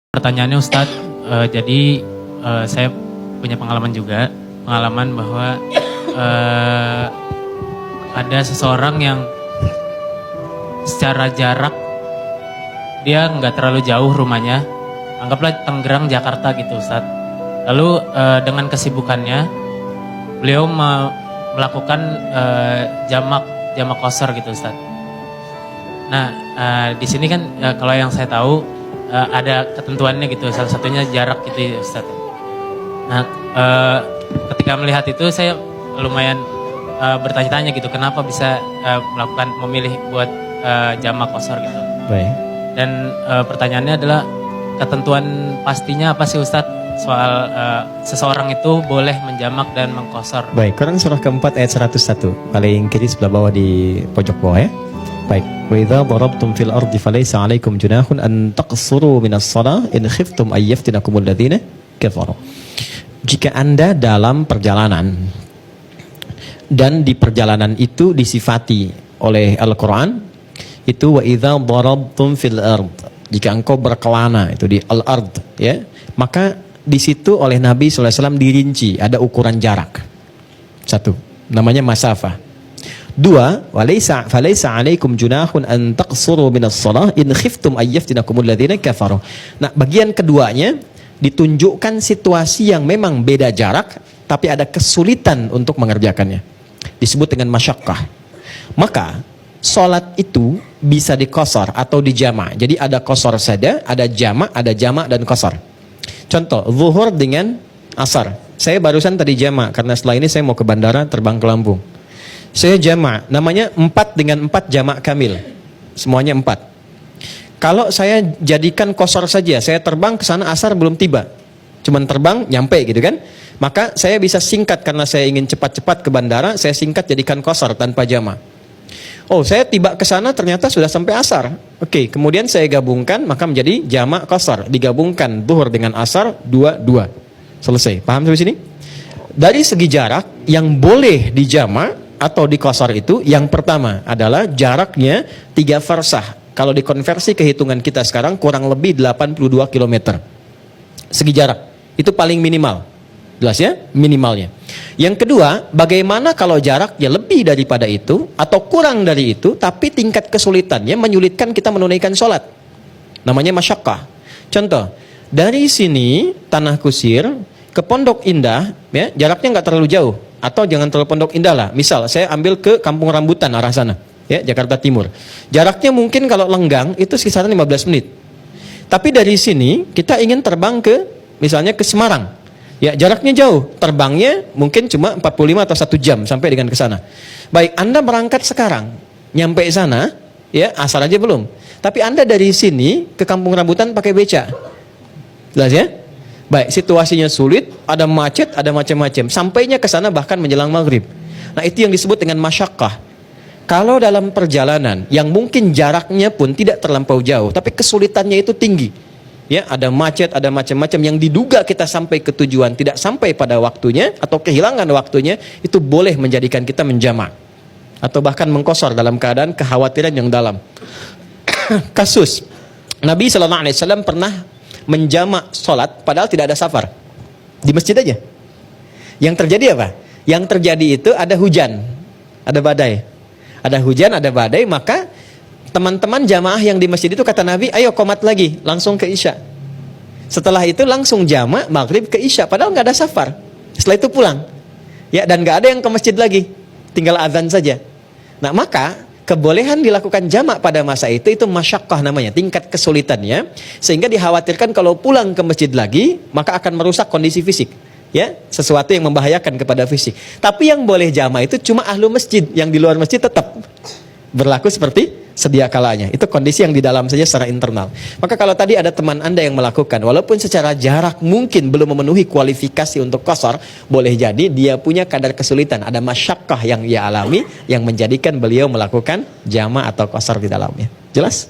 Pertanyaannya Ustadz, jadi saya punya pengalaman juga, bahwa ada seseorang yang secara jarak dia nggak terlalu jauh rumahnya, anggaplah Tangerang Jakarta gitu Ustadz. Lalu dengan kesibukannya beliau melakukan jamak qashar gitu Ustadz. Nah di sini kan kalau yang saya tahu ada ketentuannya gitu, salah satunya jarak gitu ya Ustaz. Nah ketika melihat itu saya lumayan bertanya-tanya gitu, kenapa bisa memilih buat jamak qashar gitu. Baik. Dan pertanyaannya adalah ketentuan pastinya apa sih Ustaz soal seseorang itu boleh menjamak dan mengqashar. Baik, Quran surah keempat ayat 101, paling kiri sebelah bawah di pojok bawah ya. Baik, wa idza darabtum fil ardi falaysa 'alaikum junahun an taqsuru minas shalah in khiftum ay yaftinakumul ladzina kafaru. Jika Anda dalam perjalanan dan di perjalanan itu disifati oleh Al-Qur'an itu wa idza darabtum fil ard, jika engkau berkelana itu di al-ard ya, maka di situ oleh Nabi sallallahu alaihi wasallam dirinci ada ukuran jarak. Satu, namanya masafah. Dua, falaysa 'alaikum junahun an taqsuru minas shalah in khiftum ay yaftinakumul ladzina kafaru. Nah, bagian keduanya ditunjukkan situasi yang memang beda jarak tapi ada kesulitan untuk mengerjakannya. Disebut dengan masyaqqah. Maka salat itu bisa diqashar atau dijamak. Jadi ada qashar saja, ada jamak dan qashar. Contoh, zuhur dengan asar. Saya barusan tadi jamak karena setelah ini saya mau ke bandara terbang ke Lampung. Saya jamak, namanya 4 dengan 4 jamak kamil. Semuanya 4. Kalau saya jadikan qashar saja, saya terbang ke sana asar belum tiba. Cuman terbang, nyampe gitu kan. Maka saya bisa singkat karena saya ingin cepat-cepat ke bandara, saya singkat jadikan qashar tanpa jamak. Oh, saya tiba ke sana ternyata sudah sampai asar. Oke, kemudian saya gabungkan, maka menjadi jamak qashar. Digabungkan zuhur dengan asar, 2. Selesai. Paham sampai sini? Dari segi jarak yang boleh dijamak atau di qashar itu, yang pertama adalah jaraknya 3 farsah. Kalau dikonversi ke hitungan kita sekarang kurang lebih 82 km. Segi jarak, itu paling minimal. Jelas ya? Minimalnya. Yang kedua, bagaimana kalau jaraknya lebih daripada itu atau kurang dari itu, tapi tingkat kesulitannya menyulitkan kita menunaikan sholat. Namanya masyaqqah. Contoh, dari sini Tanah Kusir ke Pondok Indah, ya, jaraknya nggak terlalu jauh. Atau jangan terlalu Pondok Indah lah. Misal saya ambil ke Kampung Rambutan arah sana, ya, Jakarta Timur. Jaraknya mungkin kalau lenggang itu sekitar 15 menit. Tapi dari sini kita ingin terbang ke misalnya ke Semarang. Ya, jaraknya jauh. Terbangnya mungkin cuma 45 atau 1 jam sampai dengan ke sana. Baik, Anda berangkat sekarang, nyampe sana, ya, asar aja belum. Tapi Anda dari sini ke Kampung Rambutan pakai beca. Jelas ya? Baik, situasinya sulit, ada macet, ada macam-macam. Sampainya ke sana bahkan menjelang maghrib. Nah, itu yang disebut dengan masyaqqah. Kalau dalam perjalanan yang mungkin jaraknya pun tidak terlampau jauh, tapi kesulitannya itu tinggi. Ya, ada macet, ada macam-macam yang diduga kita sampai ke tujuan tidak sampai pada waktunya atau kehilangan waktunya, itu boleh menjadikan kita menjamak atau bahkan mengqashar dalam keadaan kekhawatiran yang dalam. Kasus Nabi sallallahu alaihi wasallam pernah menjamak sholat padahal tidak ada safar di masjid aja. Yang terjadi apa? Yang terjadi itu ada hujan, ada badai. Ada hujan, ada badai, maka teman-teman jamaah yang di masjid itu kata Nabi, ayo qomat lagi, langsung ke isya. Setelah itu langsung jamak maghrib ke isya, padahal nggak ada safar. Setelah itu pulang, ya, dan nggak ada yang ke masjid lagi, tinggal azan saja. Nah, maka kebolehan dilakukan jamak pada masa itu masyaqqah namanya, tingkat kesulitannya, sehingga dikhawatirkan kalau pulang ke masjid lagi maka akan merusak kondisi fisik, ya, sesuatu yang membahayakan kepada fisik. Tapi yang boleh jamak itu cuma ahlu masjid, yang di luar masjid tetap berlaku seperti sedia kalanya. Itu kondisi yang di dalam saja secara internal. Maka kalau tadi ada teman Anda yang melakukan, walaupun secara jarak mungkin belum memenuhi kualifikasi untuk qashar, boleh jadi dia punya kadar kesulitan, ada masyaqqah yang ia alami yang menjadikan beliau melakukan jamak atau qashar di dalamnya. Jelas?